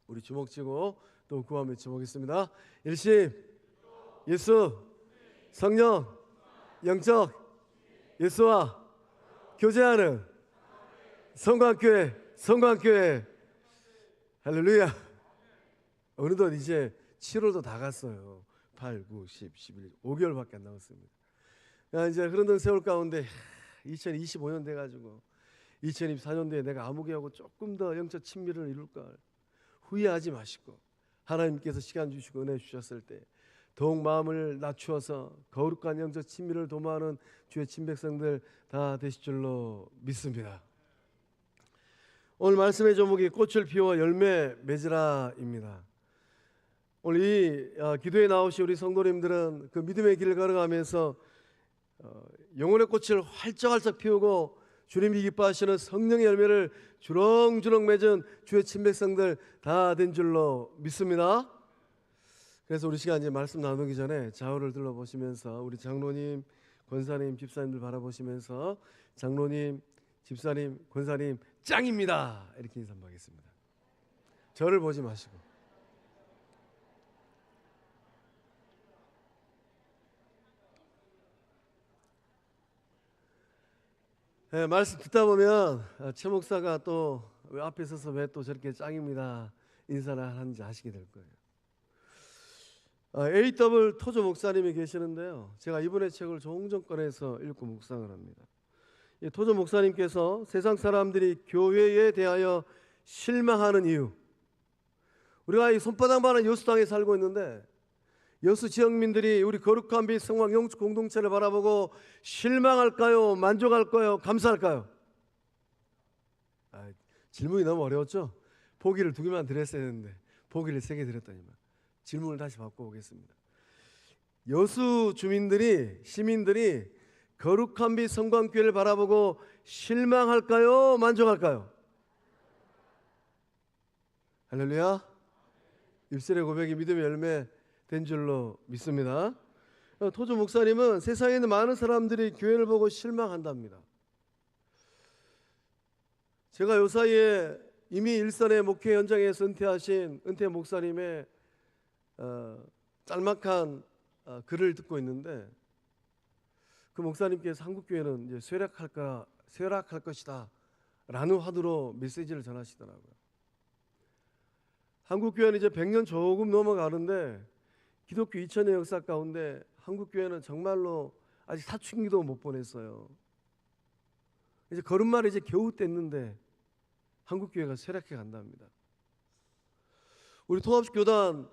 우리 주먹 쥐고 또 구하며 주먹겠습니다. 일심, 예수, 성령, 영적 예수와 교제하는 성광교회. 할렐루야. 어느덧 이제 7월도 다 갔어요. 8, 9, 10, 11, 5개월밖에 안 남았습니다. 이제 흐르는 세월 가운데 2025년 돼가지고 2024년도에 내가 아무개하고 조금 더 영적 친밀을 이룰 걸 후회하지 마시고, 하나님께서 시간 주시고 은혜 주셨을 때 더욱 마음을 낮추어서 거룩한 영적 친밀을 도모하는 주의 친백성들 다 되실 줄로 믿습니다. 오늘 말씀의 제목이 꽃을 피워 열매 맺으라입니다. 오늘 이 기도에 나오신 우리 성도님들은 그 믿음의 길을 걸어가면서 영혼의 꽃을 활짝활짝 피우고 주님이 기뻐하시는 성령의 열매를 주렁주렁 맺은 주의 친백성들 다 된 줄로 믿습니다. 그래서 우리 시간 이제 말씀 나누기 전에 좌우를 둘러보시면서 우리 장로님, 권사님, 집사님들 바라보시면서 장로님, 집사님, 권사님 짱입니다 이렇게 인사 한번 하겠습니다. 저를 보지 마시고. 네, 말씀 듣다 보면 최 목사가 또 앞에 서서 왜 또 저렇게 짱입니다 인사를 하는지 아시게 될 거예요. A.W. 토조 목사님이 계시는데요, 제가 이번에 책을 종종 꺼내서 읽고 묵상을 합니다. 이 토조 목사님께서 세상 사람들이 교회에 대하여 실망하는 이유, 우리가 이 손바닥만한 여수 땅에 살고 있는데 여수 지역민들이 우리 거룩한 빛 성황 영축 공동체를 바라보고 실망할까요? 만족할까요? 감사할까요? 질문이 너무 어려웠죠? 보기를 2개만 드렸어야 했는데 보기를 3개 드렸더니만. 질문을 다시 바꿔보겠습니다. 여수 주민들이, 시민들이 거룩한 빛 성광교회를 바라보고 실망할까요? 만족할까요? 할렐루야. 입술의 고백이 믿음의 열매 된 줄로 믿습니다. 토조 목사님은 세상에 있는 많은 사람들이 교회를 보고 실망한답니다. 제가 요 사이에 이미 일선의 목회 현장에서 은퇴하신 은퇴 목사님의 짤막한 글을 듣고 있는데, 그 목사님께서 한국교회는 이제 쇠락할 것이다 라는 화두로 메시지를 전하시더라고요. 한국교회는 이제 100년 조금 넘어가는데 기독교 2000년 역사 가운데 한국교회는 정말로 아직 사춘기도 못 보냈어요. 이제 걸음마를 이제 겨우 뗐는데 한국교회가 쇠락해 간답니다. 우리 통합교단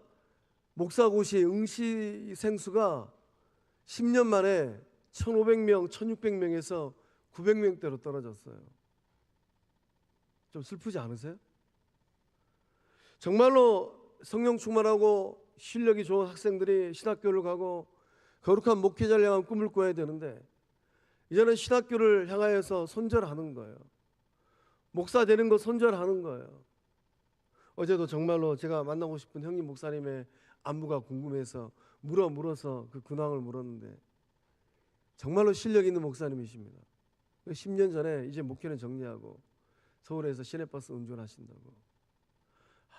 목사고시 응시 생수가 10년 만에 1500명, 1600명에서 900명대로 떨어졌어요. 좀 슬프지 않으세요? 정말로 성령 충만하고 실력이 좋은 학생들이 신학교를 가고 거룩한 목회자를 향한 꿈을 꿔야 되는데 이제는 신학교를 향하여서 손절하는 거예요. 목사 되는 거 손절하는 거예요. 어제도 정말로 제가 만나고 싶은 형님 목사님의 안부가 궁금해서 물어서 그 근황을 물었는데 정말로 실력 있는 목사님이십니다. 10년 전에 이제 목회는 정리하고 서울에서 시내버스 운전하신다고.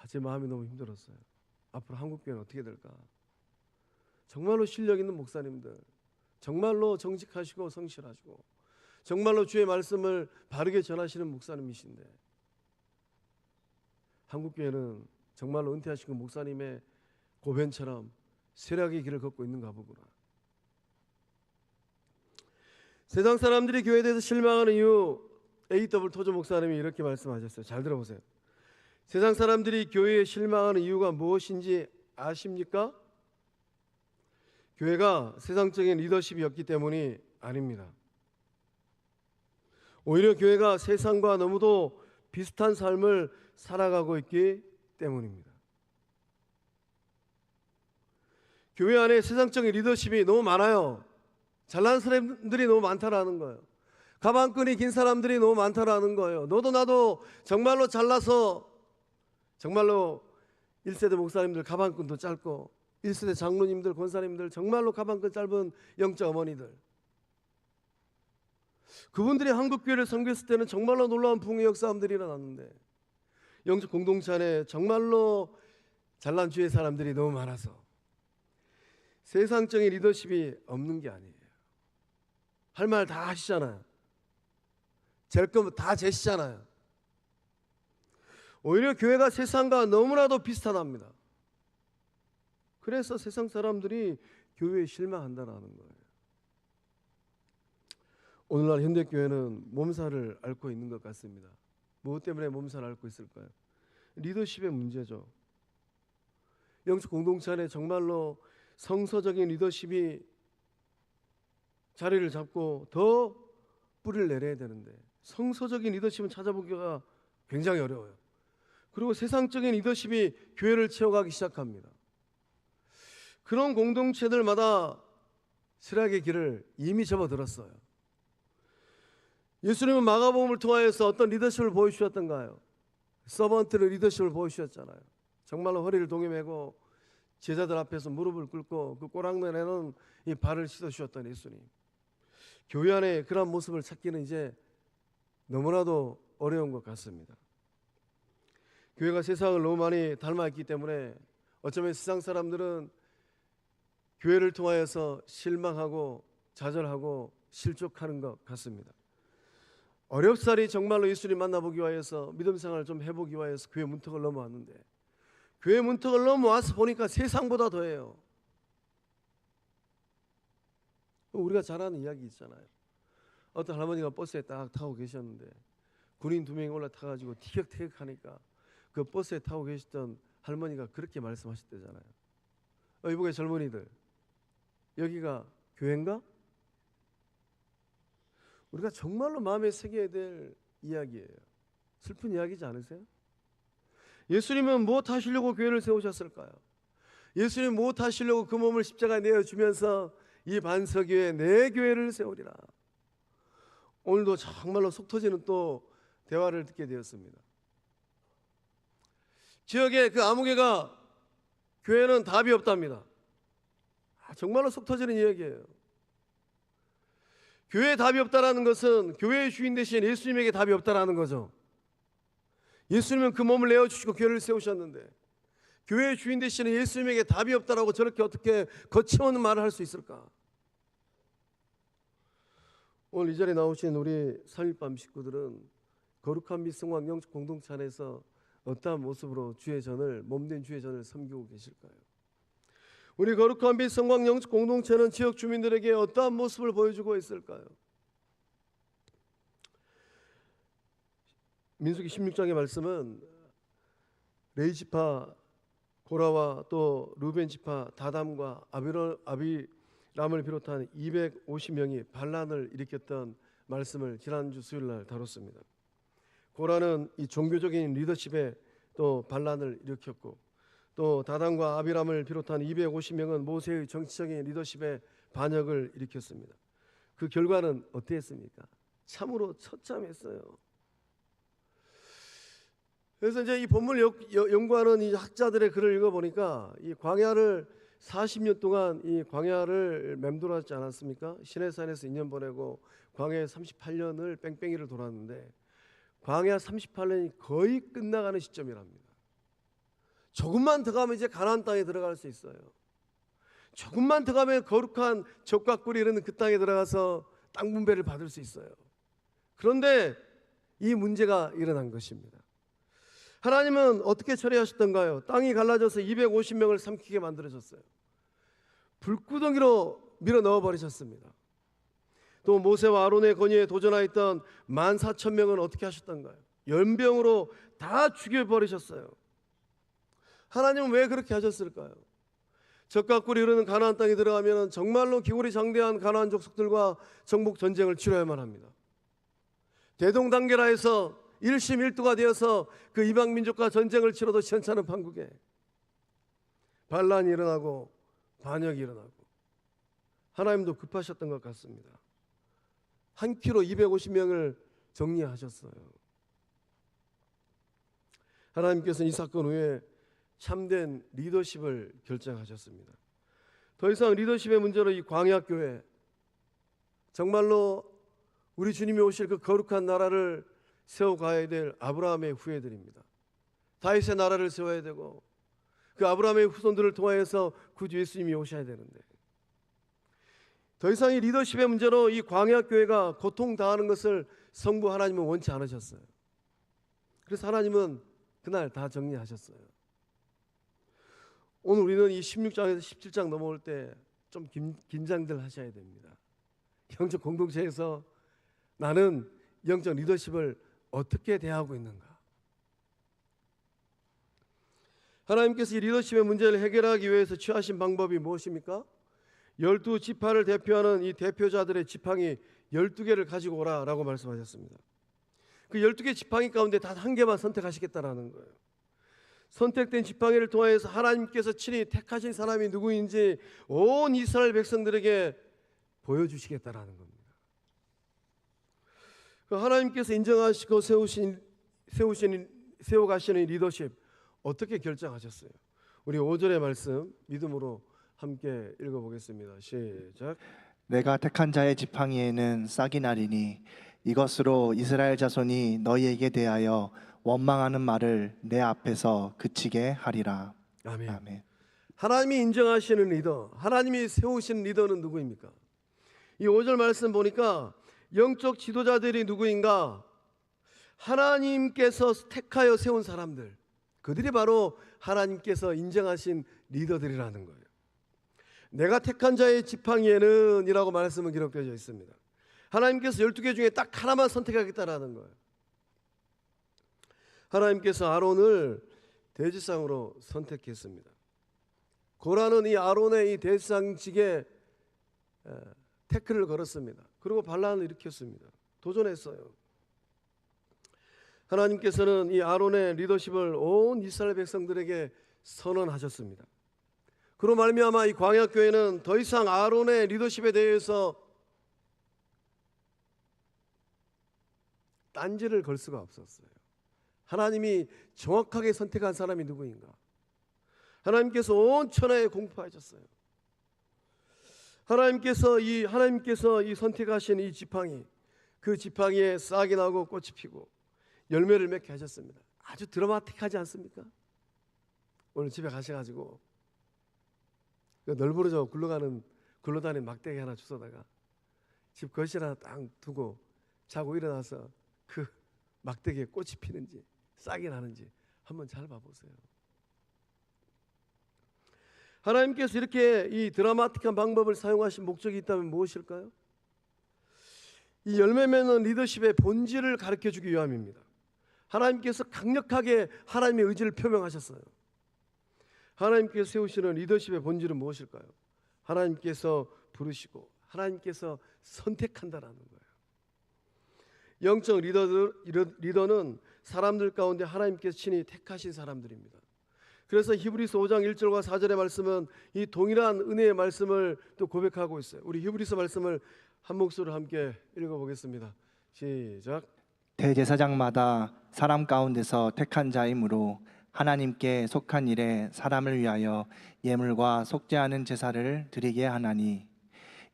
제 마음이 너무 힘들었어요. 앞으로 한국교회는 어떻게 될까? 정말로 실력 있는 목사님들, 정말로 정직하시고 성실하시고 정말로 주의 말씀을 바르게 전하시는 목사님이신데 한국교회는 정말로 은퇴하신 그 목사님의 고변처럼 쇠락의 길을 걷고 있는가 보구나. 세상 사람들이 교회에 대해서 실망하는 이유, A.W. 토조 목사님이 이렇게 말씀하셨어요. 잘 들어보세요. 세상 사람들이 교회에 실망하는 이유가 무엇인지 아십니까? 교회가 세상적인 리더십이 없기 때문이 아닙니다. 오히려 교회가 세상과 너무도 비슷한 삶을 살아가고 있기 때문입니다. 교회 안에 세상적인 리더십이 너무 많아요. 잘난 사람들이 너무 많다라는 거예요. 가방끈이 긴 사람들이 너무 많다라는 거예요. 너도 나도 정말로 잘나서 정말로 1세대 목사님들 가방끈도 짧고 1세대 장로님들, 권사님들 정말로 가방끈 짧은 영적 어머니들, 그분들이 한국교회를 섬겼을 때는 정말로 놀라운 부흥의 역사들이 일어났는데 영적 공동체 안에 정말로 잘난 주의 사람들이 너무 많아서 세상적인 리더십이 없는 게 아니에요. 할 말 다 하시잖아요. 잴 거면 다 재시잖아요. 오히려 교회가 세상과 너무나도 비슷하답니다. 그래서 세상 사람들이 교회에 실망한다는 거예요. 오늘날 현대교회는 몸살을 앓고 있는 것 같습니다. 무엇 때문에 몸살을 앓고 있을까요? 리더십의 문제죠. 영적 공동체 안에 정말로 성서적인 리더십이 자리를 잡고 더 뿌리를 내려야 되는데 성서적인 리더십은 찾아보기가 굉장히 어려워요. 그리고 세상적인 리더십이 교회를 채워가기 시작합니다. 그런 공동체들마다 실학의 길을 이미 접어들었어요. 예수님은 마가복음을 통하여서 어떤 리더십을 보여주셨던가요? 서번트를 리더십을 보여주셨잖아요. 정말로 허리를 동여매고 제자들 앞에서 무릎을 꿇고 그 꼬랑면에는 이 발을 씻어주셨던 예수님. 교회 안에 그런 모습을 찾기는 이제 너무나도 어려운 것 같습니다. 교회가 세상을 너무 많이 닮아있기 때문에 어쩌면 세상 사람들은 교회를 통하여서 실망하고 좌절하고 실족하는 것 같습니다. 어렵사리 정말로 예수님 만나보기 위해서 믿음 생활을 좀 해보기 위해서 교회 문턱을 넘어왔는데 교회 문턱을 넘어와서 보니까 세상보다 더해요. 우리가 잘 아는 이야기 있잖아요. 어떤 할머니가 버스에 딱 타고 계셨는데 군인 2명이 올라타가지고 티격태격하니까 그 버스에 타고 계시던 할머니가 그렇게 말씀하셨대잖아요. 이보게 젊은이들, 여기가 교회인가? 우리가 정말로 마음에 새겨야 될 이야기예요. 슬픈 이야기지 않으세요? 예수님은 무엇 하시려고 교회를 세우셨을까요? 예수님 무엇 하시려고 그 몸을 십자가에 내어주면서 이 반석위에 내 교회를 세우리라. 오늘도 정말로 속 터지는 또 대화를 듣게 되었습니다. 지역의 그 아무개가 교회는 답이 없답니다. 정말로 속 터지는 이야기예요. 교회에 답이 없다라는 것은 교회의 주인 되신 예수님에게 답이 없다라는 거죠. 예수님은 그 몸을 내어주시고 교회를 세우셨는데 교회의 주인 되시는 예수님에게 답이 없다라고 저렇게 어떻게 거침없는 말을 할 수 있을까? 오늘 이 자리에 나오신 우리 3.1밤 식구들은 거룩한 빛 성광 영적 공동체 안에서 어떠한 모습으로 주의 전을 몸된 주의 전을 섬기고 계실까요? 우리 거룩한 빛 성광 영적 공동체는 지역 주민들에게 어떠한 모습을 보여주고 있을까요? 민수기 16장의 말씀은 레위 지파 고라와 또 루벤 지파 다담과 아비람을 비롯한 250명이 반란을 일으켰던 말씀을 지난주 수요일날 다뤘습니다. 고라는 이 종교적인 리더십에 또 반란을 일으켰고 또 다단과 아비람을 비롯한 250명은 모세의 정치적인 리더십에 반역을 일으켰습니다. 그 결과는 어땠습니까? 참으로 처참했어요. 그래서 이제 이 본문을 연구하는 이 학자들의 글을 읽어보니까 이 광야를 40년 동안 이 광야를 맴돌았지 않았습니까? 시내산에서 2년 보내고 광야에 38년을 뺑뺑이를 돌았는데 광야 38년이 거의 끝나가는 시점이랍니다. 조금만 더 가면 이제 가나안 땅에 들어갈 수 있어요. 조금만 더 가면 거룩한 젖과 꿀이 흐르는 그 땅에 들어가서 땅 분배를 받을 수 있어요. 그런데 이 문제가 일어난 것입니다. 하나님은 어떻게 처리하셨던가요? 땅이 갈라져서 250명을 삼키게 만들어졌어요. 불구덩이로 밀어 넣어버리셨습니다. 또 모세와 아론의 권위에 도전하였던 14,000명은 어떻게 하셨던가요? 연병으로 다 죽여버리셨어요. 하나님은 왜 그렇게 하셨을까요? 젖과 꿀이 흐르는 가나안 땅에 들어가면 정말로 기골이 장대한 가나안 족속들과 정복 전쟁을 치러야만 합니다. 대동단계라해서 일심일두가 되어서 그 이방 민족과 전쟁을 치러도 시원찮은 판국에 반란이 일어나고 반역이 일어나고 하나님도 급하셨던 것 같습니다. 한 키로 250명을 정리하셨어요. 하나님께서는 이 사건 후에 참된 리더십을 결정하셨습니다. 더 이상 리더십의 문제로 이 광야교회 정말로 우리 주님이 오실 그 거룩한 나라를 세워가야 될 아브라함의 후예들입니다. 다윗의 나라를 세워야 되고 그 아브라함의 후손들을 통하여서 구주 예수님이 오셔야 되는데 더 이상 이 리더십의 문제로 이 광야교회가 고통당하는 것을 성부 하나님은 원치 않으셨어요. 그래서 하나님은 그날 다 정리하셨어요. 오늘 우리는 이 16장에서 17장 넘어올 때 좀 긴장들 하셔야 됩니다. 영적 공동체에서 나는 영적 리더십을 어떻게 대하고 있는가? 하나님께서 이 리더십의 문제를 해결하기 위해서 취하신 방법이 무엇입니까? 12지파를 대표하는 이 대표자들의 지팡이 12개를 가지고 오라라고 말씀하셨습니다. 그 12개 지팡이 가운데 단 한 개만 선택하시겠다라는 거예요. 선택된 지팡이를 통하여서 하나님께서 친히 택하신 사람이 누구인지 온 이스라엘 백성들에게 보여주시겠다라는 겁니다. 하나님께서 인정하시고 세워가시는 리더십 어떻게 결정하셨어요? 우리 5절의 말씀 믿음으로 함께 읽어보겠습니다. 시작. 내가 택한 자의 지팡이에는 싹이 나리니 이것으로 이스라엘 자손이 너희에게 대하여 원망하는 말을 내 앞에서 그치게 하리라. 아멘. 아멘. 하나님이 인정하시는 리더, 하나님이 세우신 리더는 누구입니까? 이 5절 말씀 보니까 영적 지도자들이 누구인가? 하나님께서 택하여 세운 사람들, 그들이 바로 하나님께서 인정하신 리더들이라는 거예요. 내가 택한 자의 지팡이에는 이라고 말씀은 기록되어 있습니다. 하나님께서 12개 중에 딱 하나만 선택하겠다라는 거예요. 하나님께서 아론을 대지상으로 선택했습니다. 고라는 이 아론의 이 대지상직에 태클을 걸었습니다. 그리고 반란을 일으켰습니다. 도전했어요. 하나님께서는 이 아론의 리더십을 온 이스라엘 백성들에게 선언하셨습니다. 그로 말미암아 이 광야교회는 더 이상 아론의 리더십에 대해서 딴지를 걸 수가 없었어요. 하나님이 정확하게 선택한 사람이 누구인가? 하나님께서 온 천하에 공포하셨어요. 하나님께서 이 선택하신 이 지팡이, 그 지팡이에 싹이 나고 꽃이 피고 열매를 맺게 하셨습니다. 아주 드라마틱하지 않습니까? 오늘 집에 가셔가지고 널브러져 굴러다니는 막대기 하나 주워다가 집 거실 하나 딱 두고 자고 일어나서 그 막대기에 꽃이 피는지 싹이 나는지 한번 잘 봐보세요. 하나님께서 이렇게 이 드라마틱한 방법을 사용하신 목적이 있다면 무엇일까요? 이 열매 맺는 리더십의 본질을 가르쳐주기 위함입니다. 하나님께서 강력하게 하나님의 의지를 표명하셨어요. 하나님께서 세우시는 리더십의 본질은 무엇일까요? 하나님께서 부르시고 하나님께서 선택한다라는 거예요. 영적 리더는 사람들 가운데 하나님께서 친히 택하신 사람들입니다. 그래서 히브리서 5장 1절과 4절의 말씀은 이 동일한 은혜의 말씀을 또 고백하고 있어요. 우리 히브리서 말씀을 한 목소리로 함께 읽어보겠습니다. 시작. 대제사장마다 사람 가운데서 택한 자이므로 하나님께 속한 일에 사람을 위하여 예물과 속죄 않은 제사를 드리게 하나니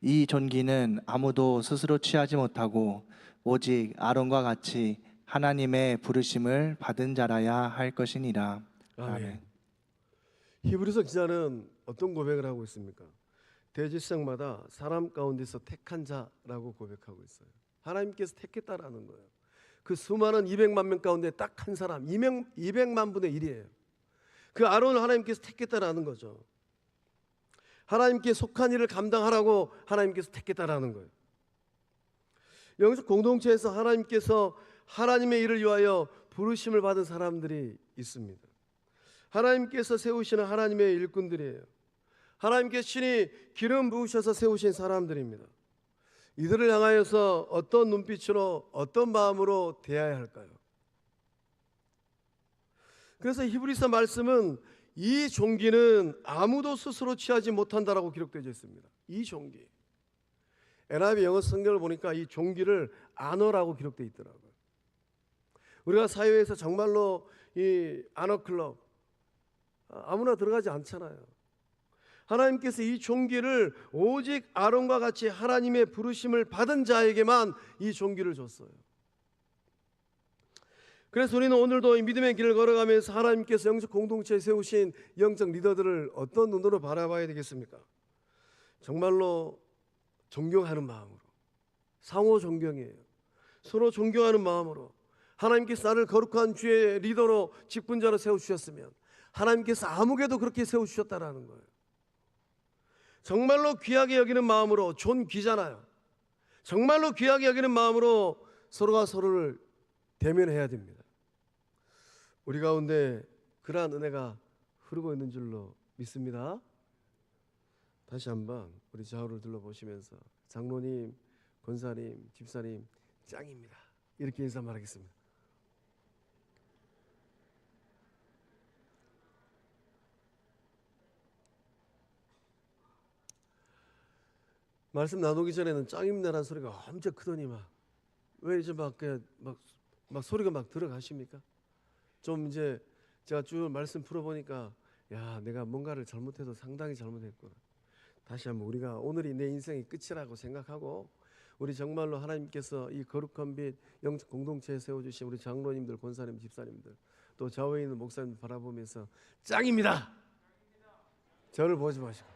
이 존귀는 아무도 스스로 취하지 못하고 오직 아론과 같이 하나님의 부르심을 받은 자라야 할 것이니라. 아멘. 히브리서 기자는 어떤 고백을 하고 있습니까? 대제사장마다 사람 가운데서 택한 자라고 고백하고 있어요. 하나님께서 택했다라는 거예요. 그 수많은 200만 명 가운데 딱 한 사람, 200만 분의 1이에요. 그 아론을 하나님께서 택했다라는 거죠. 하나님께 속한 일을 감당하라고 하나님께서 택했다라는 거예요. 영적 공동체에서 하나님께서 하나님의 일을 위하여 부르심을 받은 사람들이 있습니다. 하나님께서 세우시는 하나님의 일꾼들이에요. 하나님께서 친히 기름 부으셔서 세우신 사람들입니다. 이들을 향하여서 어떤 눈빛으로 어떤 마음으로 대해야 할까요? 그래서 히브리서 말씀은 이 종기는 아무도 스스로 취하지 못한다라고 기록되어 있습니다. 이 종기. NIV 영어 성경을 보니까 이 종기를 아너라고 기록되어 있더라고요. 우리가 사회에서 정말로 이 아너 클럽 아무나 들어가지 않잖아요. 하나님께서 이 종기를 오직 아론과 같이 하나님의 부르심을 받은 자에게만 이 종기를 줬어요. 그래서 우리는 오늘도 이 믿음의 길을 걸어가면서 하나님께서 영적 공동체에 세우신 영적 리더들을 어떤 눈으로 바라봐야 되겠습니까? 정말로 존경하는 마음으로, 상호 존경이에요. 서로 존경하는 마음으로, 하나님께서 나를 거룩한 주의 리더로 직분자로 세워주셨으면 하나님께서 아무개도 그렇게 세워주셨다라는 거예요. 정말로 귀하게 여기는 마음으로, 존 귀잖아요. 정말로 귀하게 여기는 마음으로 서로가 서로를 대면해야 됩니다. 우리 가운데 그러한 은혜가 흐르고 있는 줄로 믿습니다. 다시 한번 우리 좌우를 둘러보시면서 장로님, 권사님, 집사님 짱입니다. 이렇게 인사 말하겠습니다. 말씀 나누기 전에는 짱입니다라는 소리가 엄청 크더니만 왜 이제 막 소리가 막 들어가십니까? 좀 이제 제가 쭉 말씀 풀어보니까 야, 내가 뭔가를 잘못해도 상당히 잘못했구나. 다시 한번 우리가 오늘이 내 인생의 끝이라고 생각하고 우리 정말로 하나님께서 이 거룩한 빛 영적 공동체에 세워주신 우리 장로님들, 권사님, 집사님들 또 좌우에 있는 목사님 바라보면서 짱입니다. 저를 보지 마시고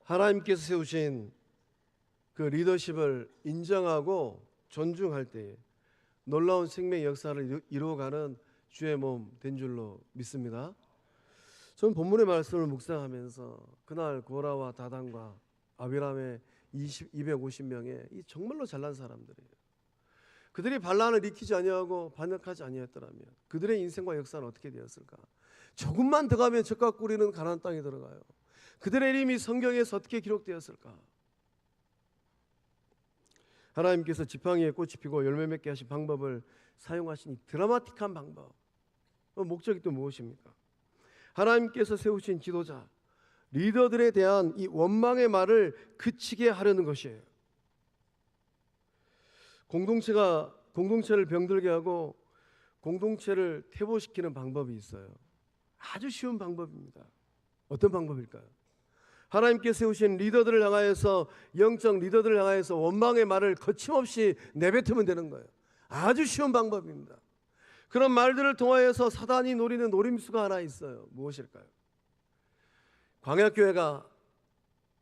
하나님께서 세우신 그 리더십을 인정하고 존중할 때에 놀라운 생명의 역사를 이루어가는 주의 몸 된 줄로 믿습니다. 저는 본문의 말씀을 묵상하면서 그날 고라와 다단과 아비람의 250명의 이 정말로 잘난 사람들이에요. 그들이 반란을 일으키지 아니하고 반역하지 아니했더라면 그들의 인생과 역사는 어떻게 되었을까? 조금만 더 가면 적과 꿀이는 가나안 땅에 들어가요. 그들의 이름이 성경에서 어떻게 기록되었을까? 하나님께서 지팡이에 꽃이 피고 열매 맺게 하신 방법을 사용하신 이 드라마틱한 방법, 목적이 또 무엇입니까? 하나님께서 세우신 지도자, 리더들에 대한 이 원망의 말을 그치게 하려는 것이에요. 공동체를 병들게 하고 공동체를 퇴보시키는 방법이 있어요. 아주 쉬운 방법입니다. 어떤 방법일까요? 하나님께서 세우신 리더들을 향하여서, 영적 리더들을 향하여서 원망의 말을 거침없이 내뱉으면 되는 거예요. 아주 쉬운 방법입니다. 그런 말들을 통하여서 사단이 노리는 노림수가 하나 있어요. 무엇일까요? 광야교회가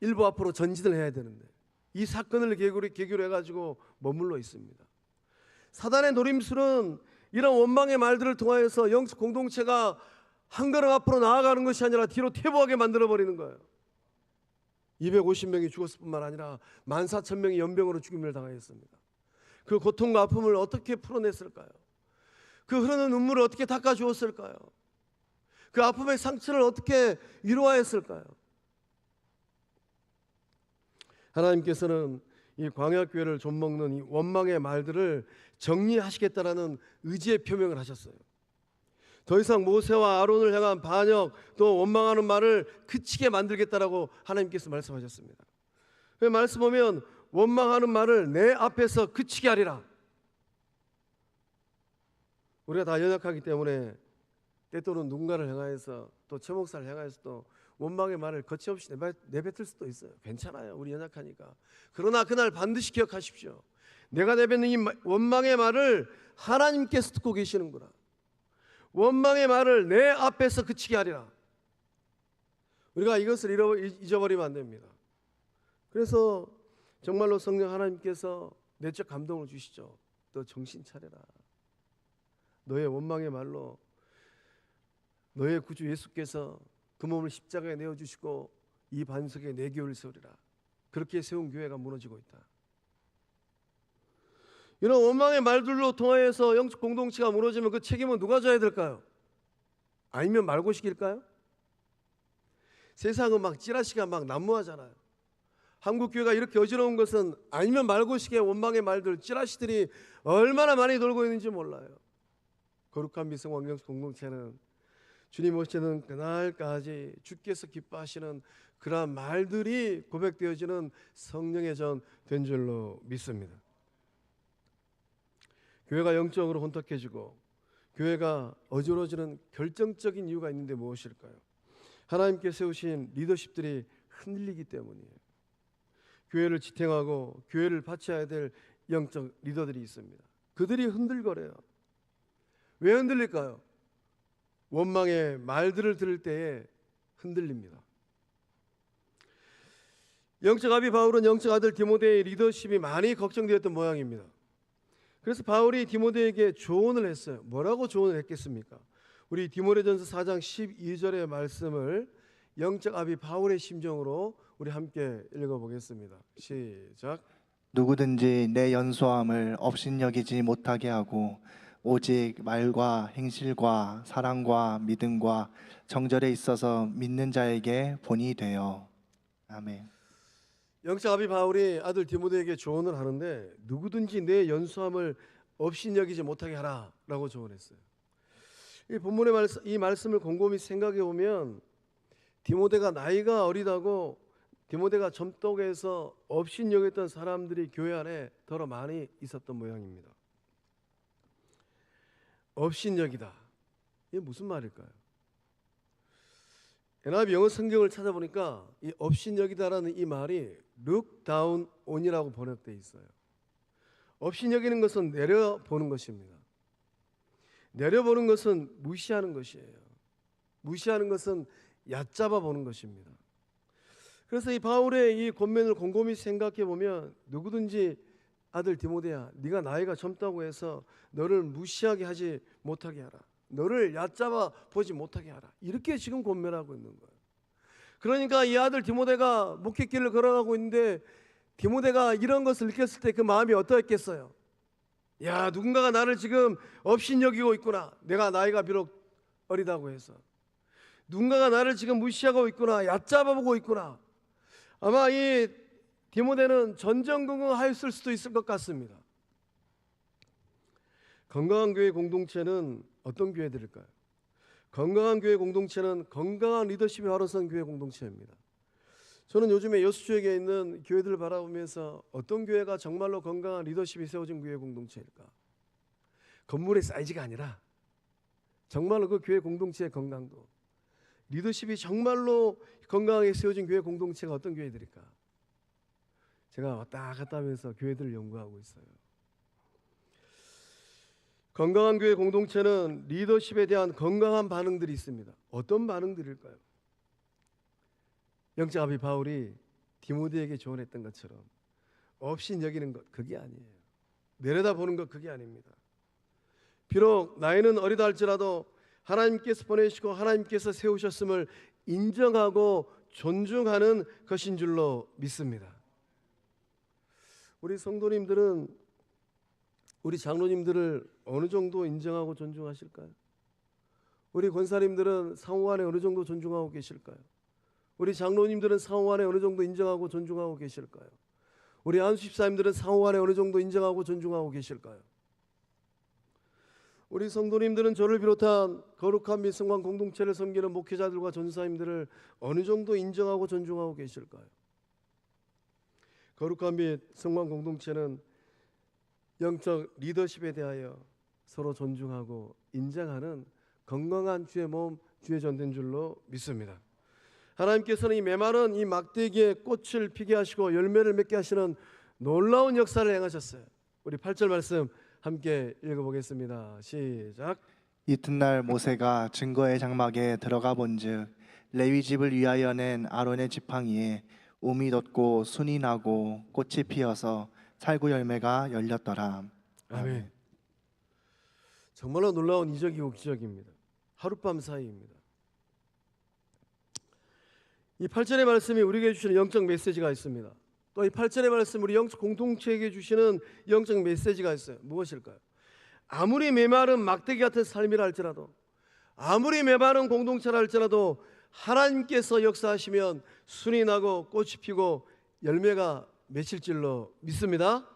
일부 앞으로 전진을 해야 되는데 이 사건을 계기로 해가지고 머물러 있습니다. 사단의 노림수는 이런 원망의 말들을 통하여서 영적 공동체가 한 걸음 앞으로 나아가는 것이 아니라 뒤로 퇴보하게 만들어버리는 거예요. 250명이 죽었을 뿐만 아니라 14,000명이 연병으로 죽임을 당하였습니다. 그 고통과 아픔을 어떻게 풀어냈을까요? 그 흐르는 눈물을 어떻게 닦아주었을까요? 그 아픔의 상처를 어떻게 위로하였을까요? 하나님께서는 이 광야교회를 좀먹는 이 원망의 말들을 정리하시겠다라는 의지의 표명을 하셨어요. 더 이상 모세와 아론을 향한 반역 또 원망하는 말을 그치게 만들겠다라고 하나님께서 말씀하셨습니다. 그 말씀 보면 원망하는 말을 내 앞에서 그치게 하리라. 우리가 다 연약하기 때문에 때때로는 누군가를 향하여서 또 최 목사를 향하여서 또 원망의 말을 거침없이 내뱉을 수도 있어요. 괜찮아요. 우리 연약하니까. 그러나 그날 반드시 기억하십시오. 내가 내뱉는 이 원망의 말을 하나님께서 듣고 계시는구나. 원망의 말을 내 앞에서 그치게 하리라. 우리가 이것을 잊어버리면 안 됩니다. 그래서 정말로 성령 하나님께서 내적 감동을 주시죠. 너 정신 차려라. 너의 원망의 말로 너의 구주 예수께서 그 몸을 십자가에 내어주시고 이 반석에 내 교회를 세우리라. 그렇게 세운 교회가 무너지고 있다. 이런 원망의 말들로 통하여서 영적 공동체가 무너지면 그 책임은 누가 져야 될까요? 아니면 말고식일까요? 세상은 막 찌라시가 막 난무하잖아요. 한국 교회가 이렇게 어지러운 것은 아니면 말고식의 원망의 말들, 찌라시들이 얼마나 많이 돌고 있는지 몰라요. 거룩한 미성왕 영적 공동체는 주님 오시는 그날까지 주께서 기뻐하시는 그러한 말들이 고백되어지는 성령의 전 된 줄로 믿습니다. 교회가 영적으로 혼탁해지고 교회가 어지러지는 결정적인 이유가 있는데 무엇일까요? 하나님께 세우신 리더십들이 흔들리기 때문이에요. 교회를 지탱하고 교회를 바쳐야 될 영적 리더들이 있습니다. 그들이 흔들거려요. 왜 흔들릴까요? 원망의 말들을 들을 때에 흔들립니다. 영적 아비 바울은 영적 아들 디모데의 리더십이 많이 걱정되었던 모양입니다. 그래서 바울이 디모데에게 조언을 했어요. 뭐라고 조언을 했겠습니까? 우리 디모데전서 4장 12절의 말씀을 영적 아비 바울의 심정으로 우리 함께 읽어보겠습니다. 시작. 누구든지 내 연소함을 업신여기지 못하게 하고 오직 말과 행실과 사랑과 믿음과 정절에 있어서 믿는 자에게 본이 되어. 아멘. 영적 아비 바울이 아들 디모데에게 조언을 하는데 누구든지 내 연소함을 업신여기지 못하게 하라라고 조언했어요. 이 본문의 이 말씀을 곰곰이 생각해 보면 디모데가 나이가 어리다고 디모데가 젊다고 해서 업신여겼던 사람들이 교회 안에 더러 많이 있었던 모양입니다. 업신여기다. 이게 무슨 말일까요? NIV 영어 성경을 찾아보니까 이 업신여기다라는 이 말이 look down on이라고 번역되어 있어요. 업신여기는 것은 내려보는 것입니다. 내려보는 것은 무시하는 것이에요. 무시하는 것은 얕잡아 보는 것입니다. 그래서 이 바울의 이 권면을 곰곰이 생각해 보면 누구든지 아들 디모데야, 네가 나이가 젊다고 해서 너를 무시하게 하지 못하게 하라. 너를 얕잡아 보지 못하게 하라. 이렇게 지금 권면하고 있는 거예요. 그러니까 이 아들 디모데가 목회길을 걸어가고 있는데 디모데가 이런 것을 느꼈을 때 그 마음이 어떠했겠어요? 야, 누군가가 나를 지금 업신여기고 있구나. 내가 나이가 비록 어리다고 해서 누군가가 나를 지금 무시하고 있구나. 얕잡아보고 있구나. 아마 이 디모데는 전전긍긍하였을 수도 있을 것 같습니다. 건강한 교회 공동체는 어떤 교회들일까요? 건강한 교회 공동체는 건강한 리더십이 바로선 교회 공동체입니다. 저는 요즘에 여수주역에 있는 교회들을 바라보면서 어떤 교회가 정말로 건강한 리더십이 세워진 교회 공동체일까? 건물의 사이즈가 아니라 정말로 그 교회 공동체의 건강도, 리더십이 정말로 건강하게 세워진 교회 공동체가 어떤 교회들일까? 제가 왔다 갔다 하면서 교회들을 연구하고 있어요. 건강한 교회 공동체는 리더십에 대한 건강한 반응들이 있습니다. 어떤 반응들일까요? 영적 아비 바울이 디모데에게 조언했던 것처럼 업신여기는 것, 그게 아니에요. 내려다보는 것, 그게 아닙니다. 비록 나이는 어리다 할지라도 하나님께서 보내시고 하나님께서 세우셨음을 인정하고 존중하는 것인 줄로 믿습니다. 우리 성도님들은 우리 장로님들을 어느 정도 인정하고 존중하실까요? 우리 권사님들은 상호 안에 어느 정도 존중하고 계실까요? 우리 장로님들은 상호 안에 어느 정도 인정하고 존중하고 계실까요? 우리 안수집사님들은 상호 안에 어느 정도 인정하고 존중하고 계실까요? 우리 성도님들은 저를 비롯한 거룩한 및 성관 공동체를 섬기는 목회자들과 전사님들을 어느 정도 인정하고 존중하고 계실까요? 거룩한 및 성관 공동체는 영적 리더십에 대하여 서로 존중하고 인정하는 건강한 주의 몸, 주의 전된 줄로 믿습니다. 하나님께서는 이 메마른 이 막대기에 꽃을 피게 하시고 열매를 맺게 하시는 놀라운 역사를 행하셨어요. 우리 8절 말씀 함께 읽어보겠습니다. 시작. 이튿날 모세가 증거의 장막에 들어가 본즉 레위 집을 위하여 낸 아론의 지팡이에 움이 돋고 순이 나고 꽃이 피어서 살구 열매가 열렸더라. 아멘. 정말로 놀라운 이적이고 기적입니다. 하룻밤 사이입니다. 이 8절의 말씀이 우리에게 주시는 영적 메시지가 있습니다. 또 이 8절의 말씀 우리 영적 공동체에게 주시는 영적 메시지가 있어요. 무엇일까요? 아무리 메마른 막대기 같은 삶이라 할지라도, 아무리 메마른 공동체라 할지라도 하나님께서 역사하시면 순이 나고 꽃이 피고 열매가 맺힐 줄로 믿습니다.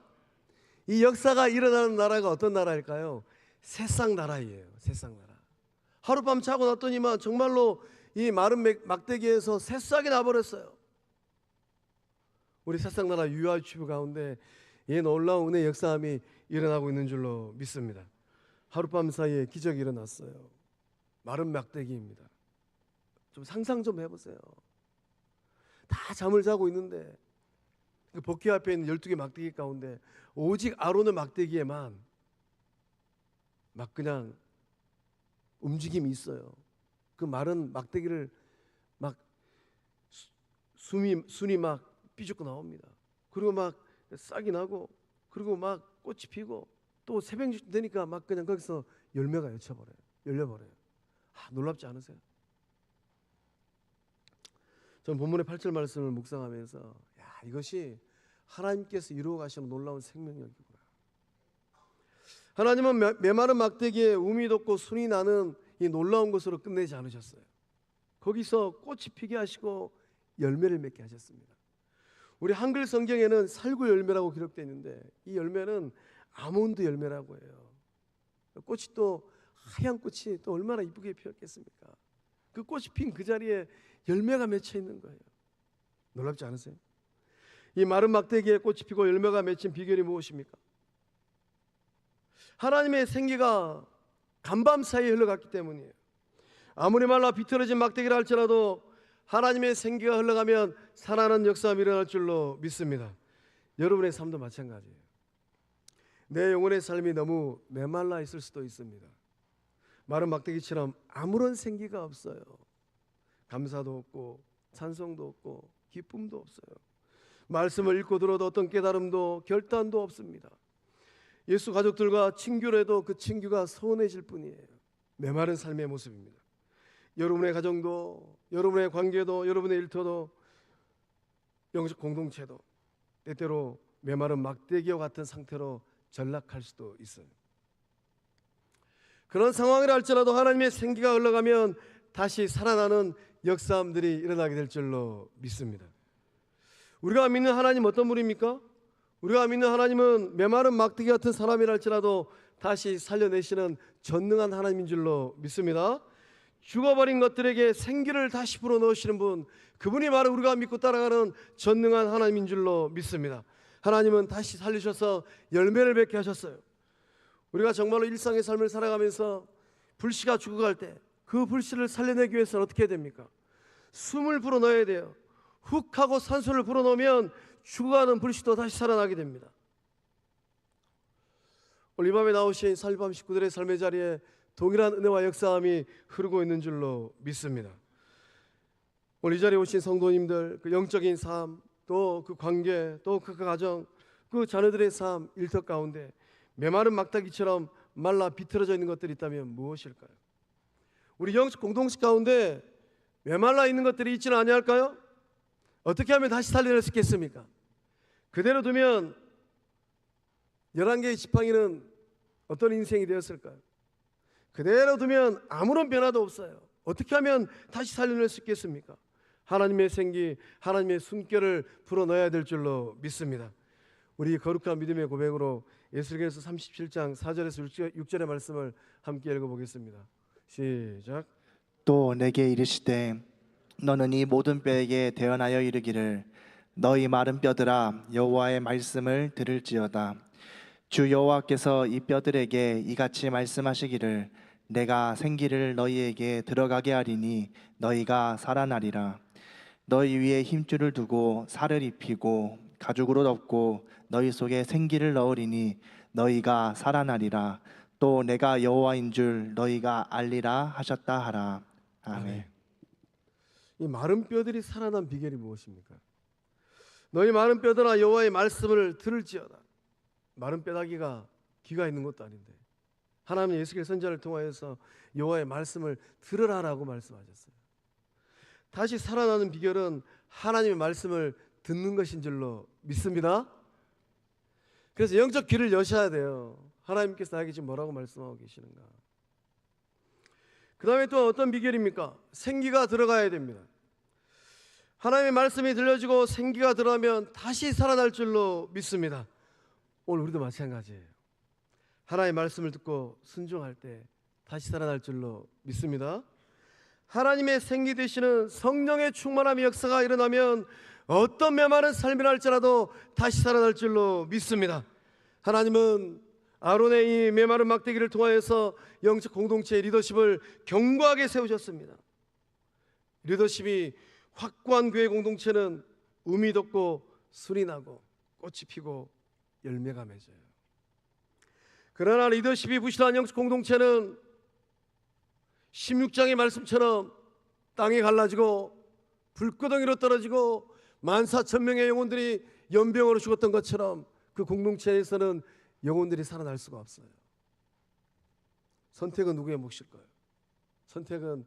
이 역사가 일어나는 나라가 어떤 나라일까요? 새싹 나라예요. 새싹 나라. 하룻밤 자고 났더니만 정말로 이 마른 막대기에서 새싹이 나버렸어요. 우리 새싹 나라 유아주부 가운데 이 놀라운 은혜 역사함이 일어나고 있는 줄로 믿습니다. 하룻밤 사이에 기적이 일어났어요. 마른 막대기입니다. 좀 상상 좀 해보세요. 다 잠을 자고 있는데 그 복희 앞에 있는 12개 막대기 가운데 오직 아론의 막대기에만 막 그냥 움직임이 있어요. 그 마른 막대기를 막 순이 막 삐죽고 나옵니다. 그리고 막 싹이 나고, 그리고 막 꽃이 피고, 또 새벽 되니까 막 그냥 거기서 열매가 열려버려요. 놀랍지 않으세요? 저는 본문의 8절 말씀을 묵상하면서 이것이 하나님께서 이루어 가시는 놀라운 생명력이구나. 하나님은 메마른 막대기에 우미 돋고 순이 나는 이 놀라운 것으로 끝내지 않으셨어요. 거기서 꽃이 피게 하시고 열매를 맺게 하셨습니다. 우리 한글 성경에는 살구 열매라고 기록되어 있는데 이 열매는 아몬드 열매라고 해요. 꽃이 또 하얀 꽃이 또 얼마나 이쁘게 피었겠습니까? 그 꽃이 핀 그 자리에 열매가 맺혀 있는 거예요. 놀랍지 않으세요? 이 마른 막대기에 꽃이 피고 열매가 맺힌 비결이 무엇입니까? 하나님의 생기가 간밤 사이에 흘러갔기 때문이에요. 아무리 말라 비틀어진 막대기라 할지라도 하나님의 생기가 흘러가면 살아나는 역사가 일어날 줄로 믿습니다. 여러분의 삶도 마찬가지예요. 내 영혼의 삶이 너무 메말라 있을 수도 있습니다. 마른 막대기처럼 아무런 생기가 없어요. 감사도 없고 찬송도 없고 기쁨도 없어요. 말씀을 읽고 들어도 어떤 깨달음도 결단도 없습니다. 예수 가족들과 친교를 해도 그 친교가 서운해질 뿐이에요. 메마른 삶의 모습입니다. 여러분의 가정도, 여러분의 관계도, 여러분의 일터도, 영적 공동체도 때때로 메마른 막대기와 같은 상태로 전락할 수도 있어요. 그런 상황이라 할지라도 하나님의 생기가 흘러가면 다시 살아나는 역사함들이 일어나게 될 줄로 믿습니다. 우리가 믿는 하나님 어떤 분입니까? 우리가 믿는 하나님은 메마른 막대기 같은 사람이라 할지라도 다시 살려내시는 전능한 하나님인 줄로 믿습니다. 죽어버린 것들에게 생기를 다시 불어넣으시는 분, 그분이 바로 우리가 믿고 따라가는 전능한 하나님인 줄로 믿습니다. 하나님은 다시 살리셔서 열매를 맺게 하셨어요. 우리가 정말로 일상의 삶을 살아가면서 불씨가 죽어갈 때 그 불씨를 살려내기 위해서는 어떻게 해야 됩니까? 숨을 불어넣어야 돼요. 훅 하고 산소를 불어넣으면 죽어가는 불씨도 다시 살아나게 됩니다. 오늘 이 밤에 나오신 살밤 식구들의 삶의 자리에 동일한 은혜와 역사함이 흐르고 있는 줄로 믿습니다. 오늘 이 자리에 오신 성도님들, 그 영적인 삶, 또 그 관계, 또 그 가정, 그 자녀들의 삶, 일터 가운데 메마른 막대기처럼 말라 비틀어져 있는 것들이 있다면 무엇일까요? 우리 영적 공동체 가운데 메말라 있는 것들이 있지는 아니할까요? 어떻게 하면 다시 살려낼 수 있겠습니까? 그대로 두면 11개의 지팡이는 어떤 인생이 되었을까요? 그대로 두면 아무런 변화도 없어요. 어떻게 하면 다시 살려낼 수 있겠습니까? 하나님의 생기, 하나님의 숨결을 불어넣어야 될 줄로 믿습니다. 우리 거룩한 믿음의 고백으로 에스겔서 37장 4절에서 6절의 말씀을 함께 읽어보겠습니다. 시작. 또 내게 이르시되 너는 이 모든 뼈에게 대언하여 이르기를 너희 마른 뼈들아 여호와의 말씀을 들을지어다. 주 여호와께서 이 뼈들에게 이같이 말씀하시기를 내가 생기를 너희에게 들어가게 하리니 너희가 살아나리라. 너희 위에 힘줄을 두고 살을 입히고 가죽으로 덮고 너희 속에 생기를 넣으리니 너희가 살아나리라. 또 내가 여호와인 줄 너희가 알리라 하셨다 하라. 아멘. 이 마른 뼈들이 살아난 비결이 무엇입니까? 너희 마른 뼈들아 여호와의 말씀을 들을지어다. 마른 뼈다귀가 귀가 있는 것도 아닌데 하나님 예수께서 선지자를 통하여서 여호와의 말씀을 들으라라고 말씀하셨어요. 다시 살아나는 비결은 하나님의 말씀을 듣는 것인 줄로 믿습니다. 그래서 영적 귀를 여셔야 돼요. 하나님께서 나에게 지금 뭐라고 말씀하고 계시는가. 그 다음에 또 어떤 비결입니까? 생기가 들어가야 됩니다. 하나님의 말씀이 들려지고 생기가 들어가면 다시 살아날 줄로 믿습니다. 오늘 우리도 마찬가지예요. 하나님의 말씀을 듣고 순종할 때 다시 살아날 줄로 믿습니다. 하나님의 생기 되시는 성령의 충만함의 역사가 일어나면 어떤 메마른 삶이라 할지라도 다시 살아날 줄로 믿습니다. 하나님은 아론의 이 메마른 막대기를 통하여서 영적 공동체의 리더십을 견고하게 세우셨습니다. 리더십이 확고한 교회 공동체는 음이 돋고 술이 나고 꽃이 피고 열매가 맺어요. 그러나 리더십이 부실한 영적 공동체는 16장의 말씀처럼 땅이 갈라지고 불구덩이로 떨어지고 14,000명의 영혼들이 연병으로 죽었던 것처럼 그 공동체에서는 영혼들이 살아날 수가 없어요. 선택은 누구의 몫일까요? 선택은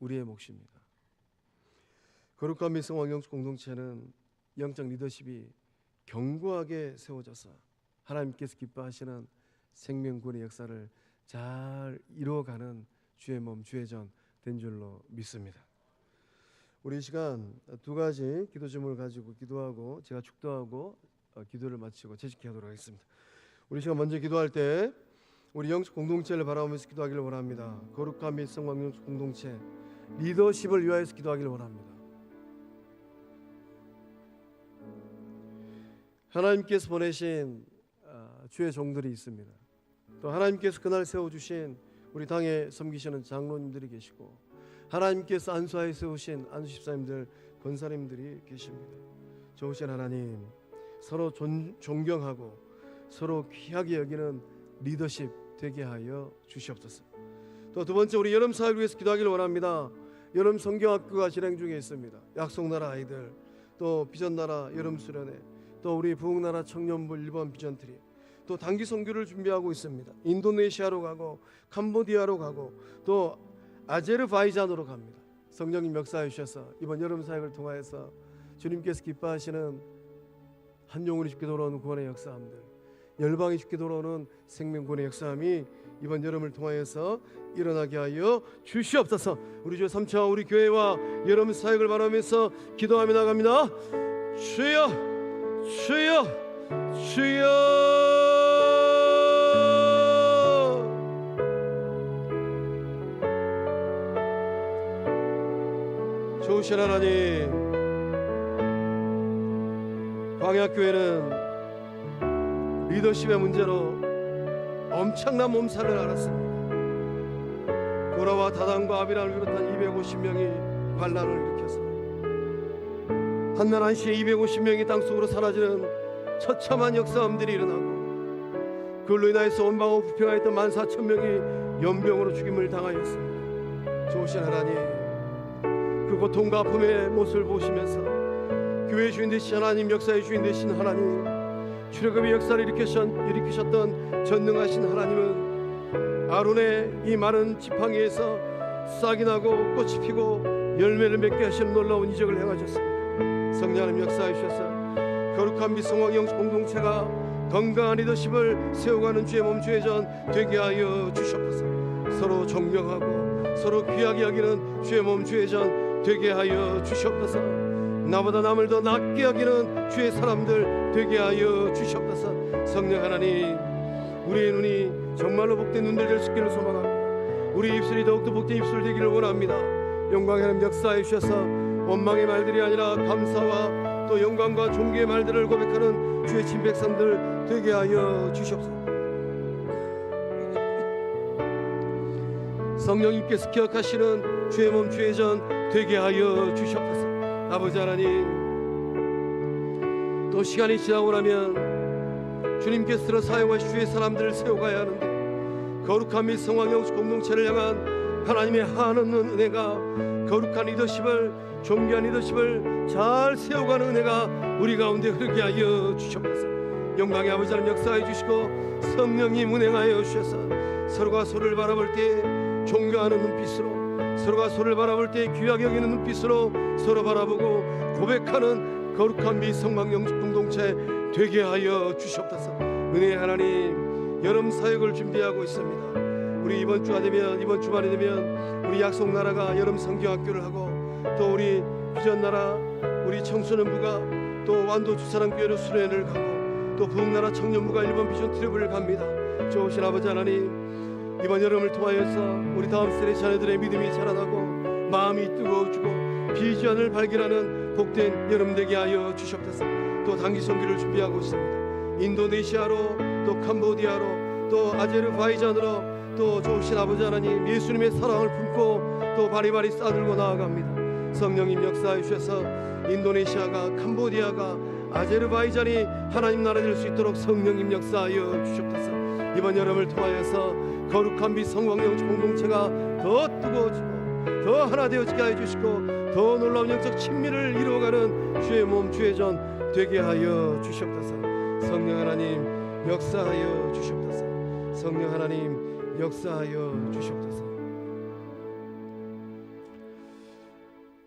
우리의 몫입니다. 거룩한 및 성황 영적 공동체는 영적 리더십이 견고하게 세워져서 하나님께서 기뻐하시는 생명구원의 역사를 잘 이루어가는 주의 몸 주의 전 된 줄로 믿습니다. 우리 이 시간 두 가지 기도 제목을 가지고 기도하고 제가 축도하고 기도를 마치고 재직하도록 하겠습니다. 우리 시간 먼저 기도할 때 우리 영적 공동체를 바라보면서 기도하기를 원합니다. 거룩한 및 성황 영적 공동체 리더십을 위하여서 기도하기를 원합니다. 하나님께서 보내신 주의 종들이 있습니다. 또 하나님께서 그날 세워주신 우리 당에 섬기시는 장로님들이 계시고 하나님께서 안수하에 세우신 안수집사님들 권사님들이 계십니다. 좋으신 하나님, 서로 존경하고 서로 귀하게 여기는 리더십 되게 하여 주시옵소서. 또 두 번째, 우리 여름 사회를 위해서 기도하기를 원합니다. 여름 성경학교가 진행 중에 있습니다. 약속나라 아이들, 또 비전나라 여름 수련회, 또 우리 부흥나라 청년부 1번 비전트리, 또 단기 선교를 준비하고 있습니다. 인도네시아로 가고 캄보디아로 가고 또 아제르바이잔으로 갑니다. 성령님 역사해 주셔서 이번 여름 사역을 통하여서 주님께서 기뻐하시는 한 영혼이 죽게 돌아오는 구원의 역사함들, 열방이 죽게 돌아오는 생명구원의 역사함이 이번 여름을 통하여서 일어나게 하여 주시옵소서. 우리 주 3차와 우리 교회와 여름 사역을 바라면서 기도하며 나갑니다. 주여, 주여, 주여. 좋으신 하나님, 광야교회는 리더십의 문제로 엄청난 몸살을 앓았습니다. 고라와 다단과 아비란을 비롯한 250명이 반란을 일으켜서 한날 한시에 250명이 땅속으로 사라지는 처참한 역사함들이 일어나고 그걸로 인하여서 원방어 부평하였던 14,000명이 연병으로 죽임을 당하였습니다. 좋으신 하나님, 그 고통과 아픔의 모습을 보시면서 교회의 주인 되신 하나님, 역사의 주인 되신 하나님, 출애굽의 역사를 일으키셨던 전능하신 하나님은 아론의 이 마른 지팡이에서 싹이 나고 꽃이 피고 열매를 맺게 하시는 놀라운 이적을 행하셨습니다. 성령 하나님 역사해 주셔서 거룩한 및 성황 영적 공동체가 건강한 리더십을 세워가는 주의 몸 주의 전 되게 하여 주시옵소서. 서로 존경하고 서로 귀하게 여기는 주의 몸 주의 전 되게 하여 주시옵소서. 나보다 남을 더 낮게 여기는 주의 사람들 되게 하여 주시옵소서. 성령 하나님, 우리의 눈이 정말로 복된 눈들 될 수 있기를 소망합니다. 우리 입술이 더욱더 복된 입술 되기를 원합니다. 영광의 하나님 역사해 주셔서 원망의 말들이 아니라 감사와 또 영광과 존귀의 말들을 고백하는 주의 친 백성들 되게 하여 주시옵소서. 성령님께서 기억하시는 주의 몸 주의 전 되게 하여 주시옵소서. 아버지 하나님, 또 시간이 지나고 나면 주님께서 들어 사용하신 주의 사람들을 세워가야 하는데 거룩한 및 성황 영적 공동체를 향한 하나님의 한없는 은혜가, 거룩한 리더십을, 존귀한 리더십을 잘 세워가는 은혜가 우리 가운데 흐르게 하여 주시옵소서. 영광의 아버지 하나님 역사해 주시고 성령님 운행하여 주셔서 서로가 서로를 바라볼 때 존경하는 눈빛으로, 서로가 서로를 바라볼 때 귀하게 여기는 눈빛으로 서로 바라보고 고백하는 거룩한 및 성황 영적 공동체 되게 하여 주시옵소서. 은혜의 하나님, 여름 사역을 준비하고 있습니다. 우리 이번 주가 되면, 이번 주말이 되면 우리 약속나라가 여름 성경학교를 하고 또 우리 비전나라 우리 청소년부가 또 완도 주사랑교회로 수련을 가고 또 부흥나라 청년부가 1번 비전 트리블을 갑니다. 좋으신 아버지 하나님, 이번 여름을 통하여서 우리 다음 세대 자녀들의 믿음이 자라나고 마음이 뜨거워지고 비전을 발견하는 복된 여름 되게 하여 주시옵소서. 또 단기 선교를 준비하고 있습니다. 인도네시아로 또 캄보디아로 또 아제르바이잔으로 또 좋으신 아버지 하나님, 예수님의 사랑을 품고 또 바리바리 싸들고 나아갑니다. 성령님 역사해 주셔서 인도네시아가, 캄보디아가, 아제르바이잔이 하나님 나라 될 수 있도록 성령님 역사하여 주시옵소서. 이번 여름을 통하여서 거룩한 미 성광영 공동체가 더 뜨거워지고 더 하나 되어지게 하여 주시고 더 놀라운 영적 친밀을 이루어가는 주의 몸 주의 전 되게 하여 주시옵소서. 성령 하나님 역사하여 주시옵소서. 성령 하나님 역사하여 주시옵소서.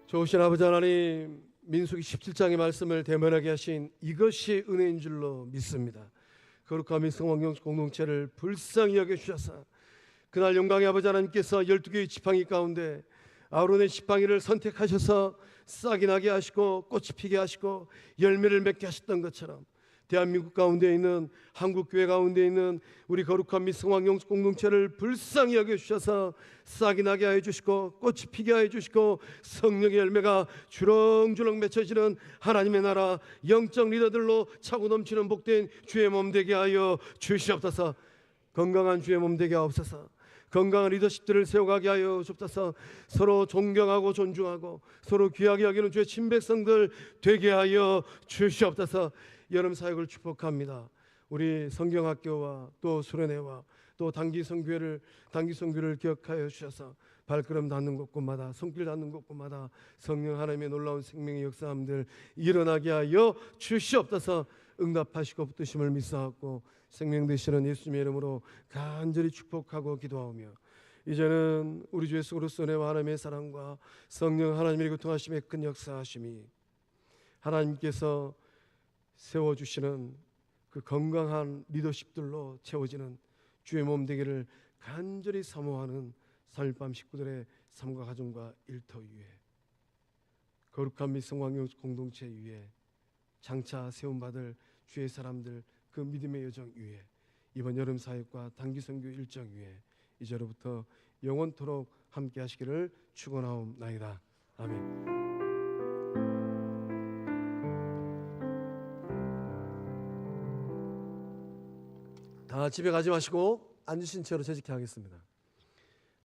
좋으신 아버지 하나님, 민수기 17장의 말씀을 대면하게 하신 이것이 은혜인 줄로 믿습니다. 거룩한 민성왕경 공동체를 불쌍히 여겨주셔서 그날 영광의 아버지 하나님께서 12개의 지팡이 가운데 아론의 지팡이를 선택하셔서 싹이 나게 하시고 꽃이 피게 하시고 열매를 맺게 하셨던 것처럼 대한민국 가운데 있는 한국교회 가운데 있는 우리 거룩한 미성왕경 공동체를 불쌍히 여겨주셔서 싹이 나게 하여 주시고 꽃이 피게 하여 주시고 성령의 열매가 주렁주렁 맺혀지는 하나님의 나라 영적 리더들로 차고 넘치는 복된 주의 몸 되게 하여 주시옵소서. 건강한 주의 몸 되게 하옵소서. 건강한 리더십들을 세워가게 하여 주옵소서. 서로 존경하고 존중하고 서로 귀하게 여기는 주의 친백성들 되게 하여 주시옵소서. 여름 사역을 축복합니다. 우리 성경학교와 또 수련회와 또 단기성교회를 기억하여 주셔서 발걸음 닿는 곳곳마다 손길 닿는 곳곳마다 성령 하나님의 놀라운 생명의 역사함들 일어나게 하여 주시옵소서. 응답하시고 붙드심을 믿사옵고 생명 되시는 예수님의 이름으로 간절히 축복하고 기도하오며 이제는 우리 주 예수 그리스도 은혜와 하나님의 사랑과 성령 하나님의 교통하심의 큰 역사하심이 하나님께서 세워주시는 그 건강한 리더십들로 채워지는 주의 몸 되기를 간절히 사모하는 3일 밤 식구들의 삶과 가정과 일터 위에 거룩한 및 성광경 공동체 위에 장차 세움받을 주의 사람들 그 믿음의 여정 위에 이번 여름 사역과 단기 선교 일정 위에 이제로부터 영원토록 함께 하시기를 축원하옵나이다. 아멘. 다 집에 가지 마시고 앉으신 채로 재직해 하겠습니다.